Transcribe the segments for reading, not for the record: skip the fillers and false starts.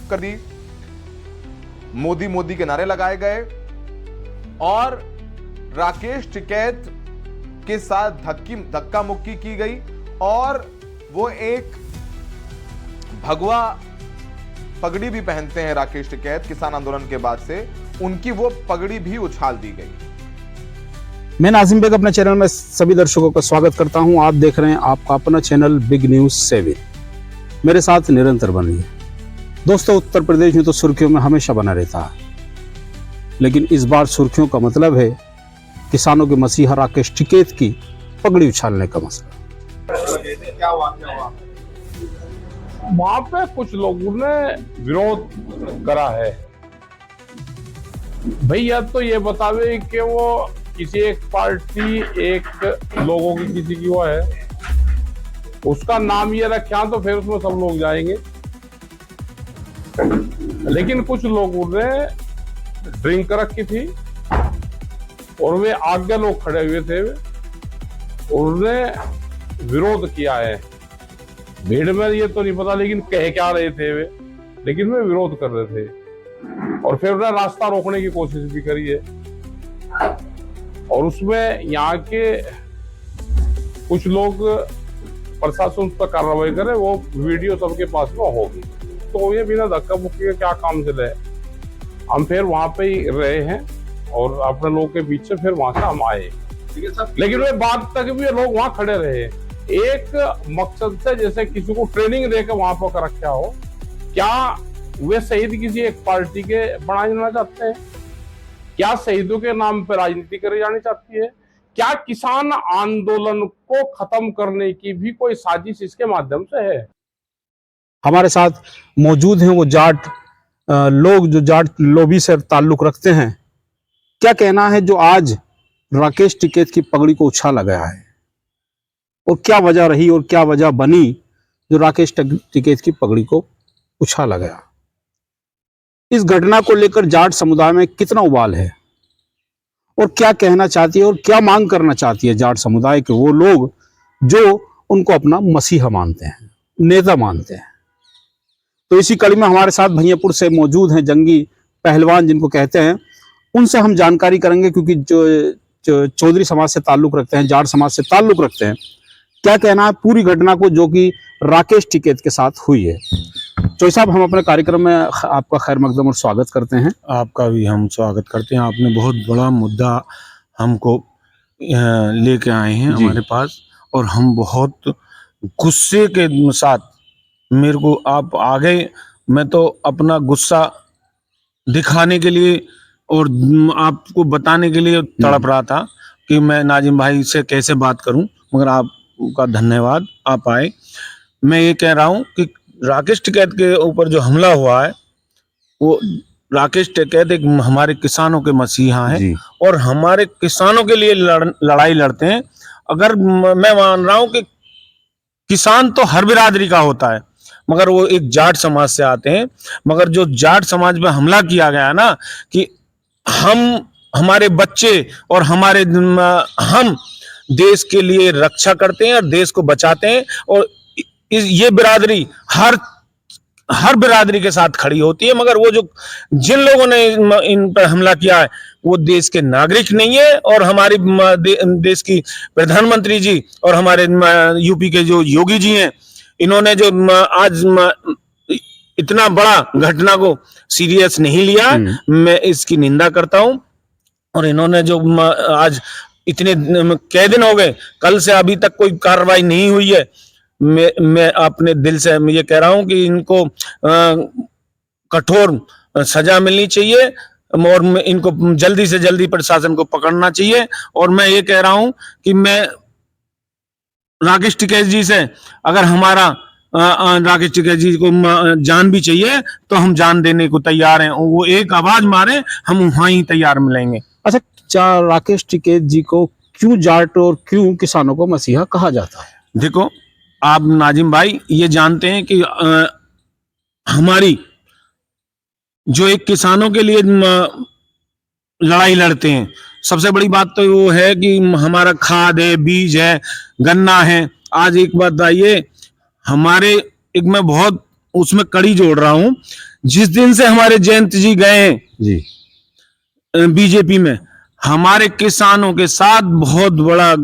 कर दी, मोदी मोदी के नारे लगाए गए और राकेश टिकैत के साथ धक्का मुक्की की गई और वो एक भगवा पगड़ी भी पहनते हैं राकेश टिकैत। किसान आंदोलन के बाद से उनकी वो पगड़ी भी उछाल दी गई। मैं नाजिम बेग अपने चैनल में सभी दर्शकों का स्वागत करता हूं। आप देख रहे हैं आपका अपना चैनल बिग न्यूज 7। मेरे साथ निरंतर बनिए। दोस्तों, उत्तर प्रदेश में तो सुर्खियों में हमेशा बना रहता है, लेकिन इस बार सुर्खियों का मतलब है किसानों के मसीहा राकेश टिकैत की पगड़ी उछालने का मसला। क्या हुआ? वहां पे कुछ लोगों ने विरोध करा है। भैया तो ये बतावे कि वो किसी एक पार्टी एक लोगों की किसी की वो है, उसका नाम ये रखा तो फिर उसमें सब लोग जाएंगे। लेकिन कुछ लोगों ने ड्रिंक रखी थी और वे आगे लोग खड़े हुए थे, उन्होंने विरोध किया है। भीड़ में ये तो नहीं पता लेकिन कह क्या रहे थे वे, लेकिन वे विरोध कर रहे थे और फिर उन्होंने रास्ता रोकने की कोशिश भी करी है। और उसमें यहाँ के कुछ लोग प्रशासन उस पर कार्रवाई करे, वो वीडियो सबके पास में होगी। तो ये बिना धक्का मुक्की के क्या काम चले, हम फिर वहां पे ही रहे हैं और अपने लोगों के बीच से फिर वहां से हम आए। लेकिन वे बाद तक भी लोग वहां खड़े रहे एक मकसद से, जैसे किसी को ट्रेनिंग देकर वहां पर रखा हो। क्या वे शहीद किसी एक पार्टी के बनाए जाना चाहते हैं? क्या शहीदों के नाम पर राजनीति करी जानी चाहती है? क्या किसान आंदोलन को खत्म करने की भी कोई साजिश इसके माध्यम से है? हमारे साथ मौजूद हैं वो जाट लोग जो जाट लॉबी से ताल्लुक रखते हैं। क्या कहना है जो आज राकेश टिकैत की पगड़ी को उछाला गया है और क्या वजह रही और क्या वजह बनी जो राकेश टिकैत की पगड़ी को उछाला गया? इस घटना को लेकर जाट समुदाय में कितना उबाल है और क्या कहना चाहती है और क्या मांग करना चाहती है जाट समुदाय के वो लोग जो उनको अपना मसीहा मानते हैं, नेता मानते हैं? तो इसी कड़ी में हमारे साथ भैयापुर से मौजूद हैं जंगी पहलवान जिनको कहते हैं, उनसे हम जानकारी करेंगे, क्योंकि जो चौधरी समाज से ताल्लुक रखते हैं, जाट समाज से ताल्लुक रखते हैं। क्या कहना है पूरी घटना को जो कि राकेश टिकैत के साथ हुई है? चौधरी साहब, हम अपने कार्यक्रम में आपका खैर मकदम और स्वागत करते हैं। आपका भी हम स्वागत करते हैं। आपने बहुत बड़ा मुद्दा हमको लेके आए हैं हमारे पास, और हम बहुत गुस्से के साथ, मेरे को आप आ गए, मैं तो अपना गुस्सा दिखाने के लिए और आपको बताने के लिए तड़प रहा था कि मैं नाजिम भाई से कैसे बात करूं, मगर आपका धन्यवाद, आप आए। मैं ये कह रहा हूं कि राकेश टिकैत के ऊपर जो हमला हुआ है, वो राकेश टिकैत एक हमारे किसानों के मसीहा हैं और हमारे किसानों के लिए लड़ाई लड़ते हैं। अगर मैं मान रहा हूं कि किसान तो हर बिरादरी का होता है, मगर वो एक जाट समाज से आते हैं। मगर जो जाट समाज में हमला किया गया ना, कि हमारे बच्चे और हम देश के लिए रक्षा करते हैं और देश को बचाते हैं, और ये बिरादरी हर बिरादरी के साथ खड़ी होती है। मगर वो जो जिन लोगों ने इन पर हमला किया है वो देश के नागरिक नहीं है, और हमारी देश की प्रधानमंत्री जी और हमारे यूपी के जो योगी जी हैं, इन्होंने जो आज इतना बड़ा घटना को सीरियस नहीं लिया, मैं इसकी निंदा करता हूं। और इन्होंने जो आज इतने कई दिन हो गए, कल से अभी तक कोई कार्रवाई नहीं हुई है। मैं अपने दिल से ये कह रहा हूं कि इनको कठोर सजा मिलनी चाहिए और इनको जल्दी से जल्दी प्रशासन को पकड़ना चाहिए। और मैं ये कह रहा हूं कि मैं राकेश टिकैत जी से, अगर हमारा राकेश टिकैत जी को जान भी चाहिए तो हम जान देने को तैयार हैं। वो एक आवाज मारे, हम वहां ही तैयार मिलेंगे। अच्छा, राकेश टिकैत जी को क्यों जाट और क्यों किसानों को मसीहा कहा जाता है? देखो, आप नाजिम भाई ये जानते हैं कि हमारी जो एक किसानों के लिए लड़ाई लड़ते हैं, सबसे बड़ी बात तो वो है कि हमारा खाद है, बीज है, गन्ना है। आज एक बात आइए, हमारे एक मैं बहुत उसमें कड़ी जोड़ रहा हूं जिस दिन से हमारे जयंत जी गए जी बीजेपी में, हमारे किसानों के साथ बहुत बड़ा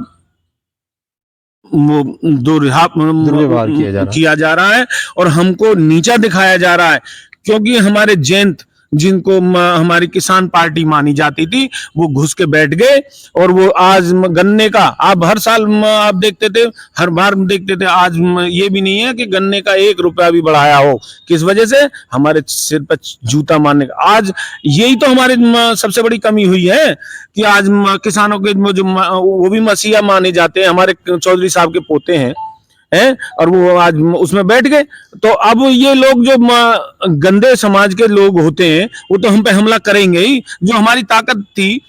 दुर्व्यवहार किया जा रहा है और हमको नीचा दिखाया जा रहा है, क्योंकि हमारे जयंत जिनको हमारी किसान पार्टी मानी जाती थी, वो घुस के बैठ गए। और वो आज गन्ने का आप हर साल आप देखते थे, हर बार देखते थे, आज ये भी नहीं है कि गन्ने का 1 रुपया भी बढ़ाया हो। किस वजह से? हमारे सिर पर जूता मारने का। आज यही तो हमारे सबसे बड़ी कमी हुई है कि आज किसानों के जो वो भी मसीहा माने जाते हैं, हमारे चौधरी साहब के पोते हैं और वो आज उसमें बैठ गए। तो अब ये लोग जो गंदे समाज के लोग होते हैं, वो तो हम पे हमला करेंगे ही। जो हमारी ताकत थी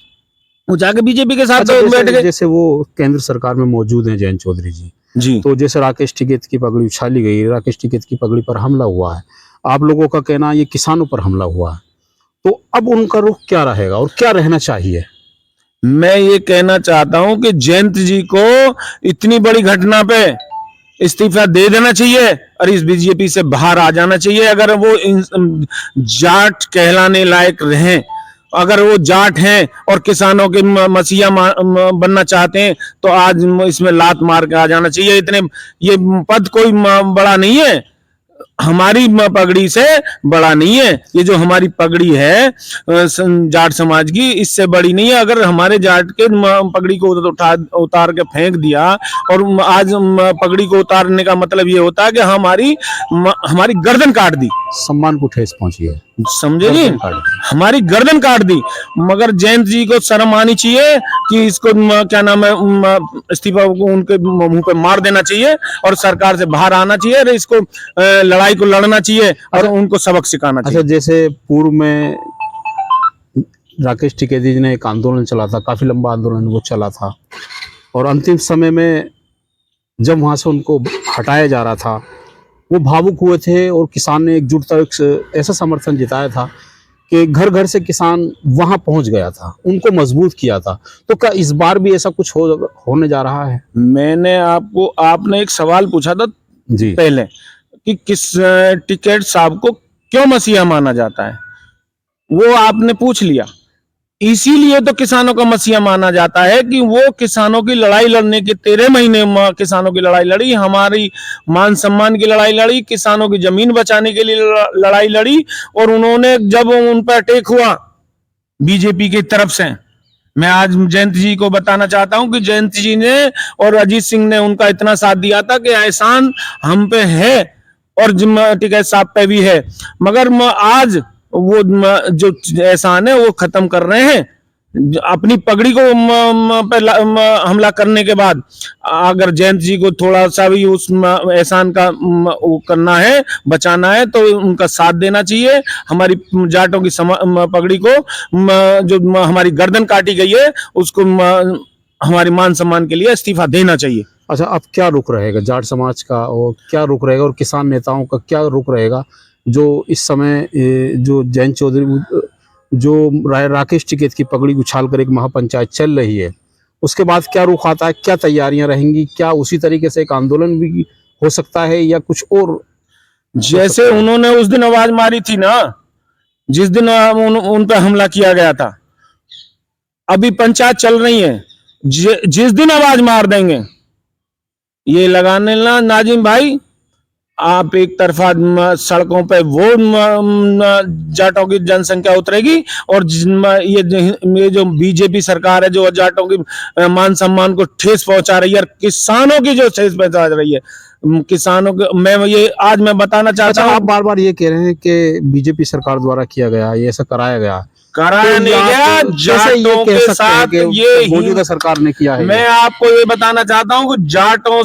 वो जाके बीजेपी के साथ बैठ गए। जैसे वो केंद्र सरकार में मौजूद हैं जयंत चौधरी जी, तो जैसे राकेश टिकैत की पगड़ी उछाली गई, राकेश टिकैत की पगड़ी पर हमला हुआ है, आप लोगों का कहना ये किसानों पर हमला हुआ है, तो अब उनका रुख क्या रहेगा और क्या रहना चाहिए? मैं ये कहना चाहता हूं कि जयंत जी को इतनी बड़ी घटना पे इस्तीफा दे देना चाहिए और इस बीजेपी से बाहर आ जाना चाहिए। अगर वो जाट कहलाने लायक रहें, अगर वो जाट हैं और किसानों के मसीहा बनना चाहते हैं, तो आज इसमें लात मार के आ जाना चाहिए। इतने ये पद कोई बड़ा नहीं है, हमारी पगड़ी से बड़ा नहीं है। ये जो हमारी पगड़ी है जाट समाज की, इससे बड़ी नहीं है। अगर हमारे जाट के पगड़ी को उतार के फेंक दिया, और आज पगड़ी को उतारने का मतलब ये होता है कि हमारी गर्दन काट दी, सम्मान को ठेस पहुंची है, समझे जी, हमारी गर्दन काट दी। मगर जयंत जी को शर्म आनी चाहिए कि इसको क्या नाम है, इस्तीफा को उनके मुंह पे मार देना चाहिए और सरकार से बाहर आना चाहिए और इसको लड़ाई को लड़ना चाहिए और उनको सबक सिखाना चाहिए। अच्छा, जैसे पूर्व में राकेश टिकैत जी ने एक आंदोलन चला था, काफी लंबा आंदोलन वो चला था, और अंतिम समय में जब वहां से उनको हटाया जा रहा था, वो भावुक हुए थे और किसान ने एकजुटता ऐसा समर्थन जिताया था कि घर घर से किसान वहां पहुंच गया था, उनको मजबूत किया था। तो क्या इस बार भी ऐसा कुछ होने जा रहा है? आपने एक सवाल पूछा था जी पहले कि किस टिकैत साहब को क्यों मसीहा माना जाता है, वो आपने पूछ लिया। इसीलिए तो किसानों का मसीहा माना जाता है कि वो किसानों की लड़ाई लड़ने के 13 महीने किसानों की लड़ाई लड़ी, हमारी मान सम्मान की लड़ाई लड़ी, किसानों की जमीन बचाने के लिए लड़ाई लड़ी। और उन्होंने जब उन पर अटैक हुआ बीजेपी की तरफ से, मैं आज जयंत जी को बताना चाहता हूं कि जयंत जी ने और अजीत सिंह ने उनका इतना साथ दिया था कि एहसान हम पे है और टिकैत साहब पे भी है। मगर आज वो जो एहसान है वो खत्म कर रहे हैं अपनी पगड़ी को हमला करने के बाद। अगर जयंत जी को थोड़ा सा भी उस एहसान का वो करना है, बचाना है, तो उनका साथ देना चाहिए। हमारी जाटों की पगड़ी को जो हमारी गर्दन काटी गई है, उसको हमारे मान सम्मान के लिए इस्तीफा देना चाहिए। अच्छा, अब क्या रुख रहेगा जाट समाज का, और क्या रुख रहेगा और किसान नेताओं का क्या रुख रहेगा जो इस समय जो जयंत चौधरी जो राकेश टिकैत की पगड़ी उछाल कर एक महापंचायत चल रही है, उसके बाद क्या रुख आता है, क्या तैयारियां रहेंगी, क्या उसी तरीके से एक आंदोलन भी हो सकता है या कुछ और? जैसे उन्होंने उस दिन आवाज मारी थी ना, जिस दिन उन पर हमला किया गया था, अभी पंचायत चल रही है, जिस दिन आवाज मार देंगे ये लगाने ना नाजिम भाई, आप एक तरफा सड़कों पे वो जाटों की जनसंख्या उतरेगी और ये जो बीजेपी सरकार है जो जाटों की मान सम्मान को ठेस पहुंचा रही है, और किसानों की जो ठेस पहुंचा रही है, किसानों को आज मैं बताना चाहता हूँ। आप बार बार ये कह रहे हैं कि बीजेपी सरकार द्वारा किया गया, ये ऐसा कराया गया, कराया नहीं गया, जाटों के साथ ये मौजूदा सरकार ने किया है। मैं आपको ये बताना चाहता हूं कि जाटों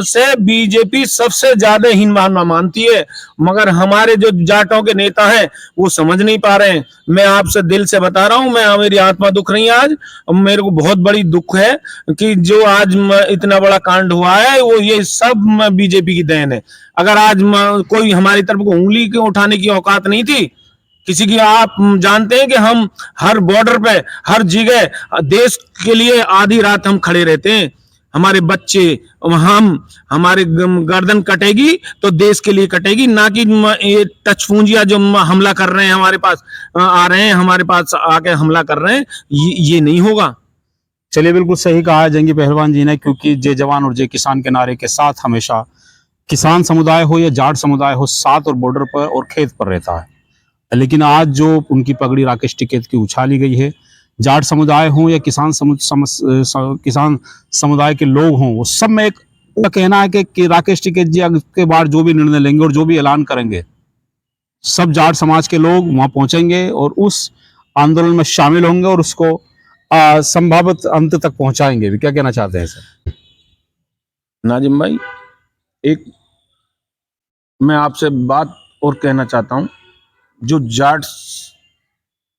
से बीजेपी सबसे ज्यादा हीन भावना मानती है, मगर हमारे जो जाटों के नेता हैं वो समझ नहीं पा रहे हैं। मैं आपसे दिल से बता रहा हूं, मेरी आत्मा दुख रही है आज, मेरे को बहुत बड़ी दुख है कि जो आज इतना बड़ा कांड हुआ है वो ये सब बीजेपी की देन है। अगर आज कोई हमारी तरफ को उंगली उठाने की औकात नहीं थी किसी की, आप जानते हैं कि हम हर बॉर्डर पे हर जगह देश के लिए आधी रात हम खड़े रहते हैं, हमारे बच्चे, हमारे गर्दन कटेगी तो देश के लिए कटेगी, ना कि ये टचपूंजिया जो हमला कर रहे हैं हमारे पास आ रहे हैं, हमारे पास आके हमला कर रहे हैं, ये नहीं होगा। चलिए, बिल्कुल सही कहा है जंगी पहलवान जी ने, क्योंकि जय जवान और जय किसान के नारे के साथ हमेशा किसान समुदाय हो या जाट समुदाय हो, साथ और बॉर्डर पर और खेत पर रहता है। लेकिन आज जो उनकी पगड़ी राकेश टिकैत की उछाली गई है, जाट समुदाय हो या किसान समुदाय के लोग हों, वो सब में एक कहना है कि राकेश टिकैत जी के बाद जो भी निर्णय लेंगे और जो भी ऐलान करेंगे, सब जाट समाज के लोग वहां पहुंचेंगे और उस आंदोलन में शामिल होंगे और उसको संभावित अंत तक पहुंचाएंगे भी। क्या कहना चाहते हैं सर? नाजिम भाई, एक मैं आपसे बात और कहना चाहता हूं जो जाट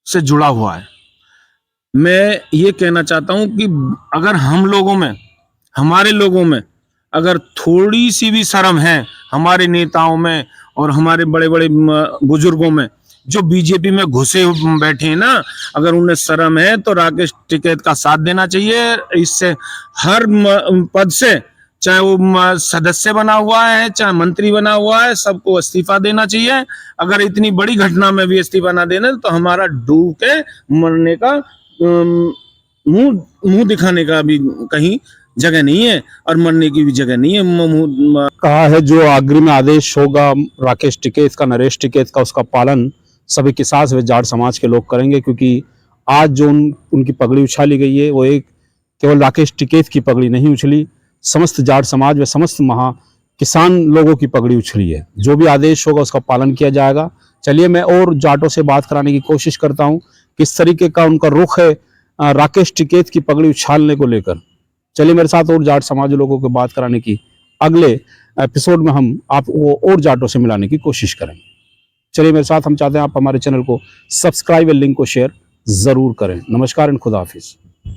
से जुड़ा हुआ है। मैं ये कहना चाहता हूं कि अगर हम लोगों में, हमारे लोगों में अगर थोड़ी सी भी शर्म है, हमारे नेताओं में और हमारे बड़े बड़े बुजुर्गों में जो बीजेपी में घुसे बैठे हैं ना, अगर उन्हें शर्म है तो राकेश टिकैत का साथ देना चाहिए। इससे हर पद से, चाहे वो सदस्य बना हुआ है चाहे मंत्री बना हुआ है, सबको इस्तीफा देना चाहिए। अगर इतनी बड़ी घटना में भी इस्तीफा ना देना तो हमारा डूब के मरने का, मुंह दिखाने का भी कहीं जगह नहीं है और मरने की भी जगह नहीं है। कहा है जो अग्रिम आदेश होगा राकेश टिकैत का, नरेश टिकैत का, उसका पालन सभी किसान व जाट समाज के लोग करेंगे। क्योंकि आज जो उनकी पगड़ी उछाली गई है, वो एक केवल राकेश टिकैत की पगड़ी नहीं उछली, समस्त जाट समाज व समस्त किसान लोगों की पगड़ी उछली है। जो भी आदेश होगा उसका पालन किया जाएगा। चलिए, मैं और जाटों से बात कराने की कोशिश करता हूं किस तरीके का उनका रुख है राकेश टिकैत की पगड़ी उछालने को लेकर। चलिए, मेरे साथ और जाट समाज लोगों को बात कराने की अगले एपिसोड में हम आपको और जाटों से मिलाने की कोशिश करेंगे। चलिए मेरे साथ, हम चाहते हैं आप हमारे चैनल को सब्सक्राइब और लिंक को शेयर जरूर करें। नमस्कार एंड खुदा हाफिज।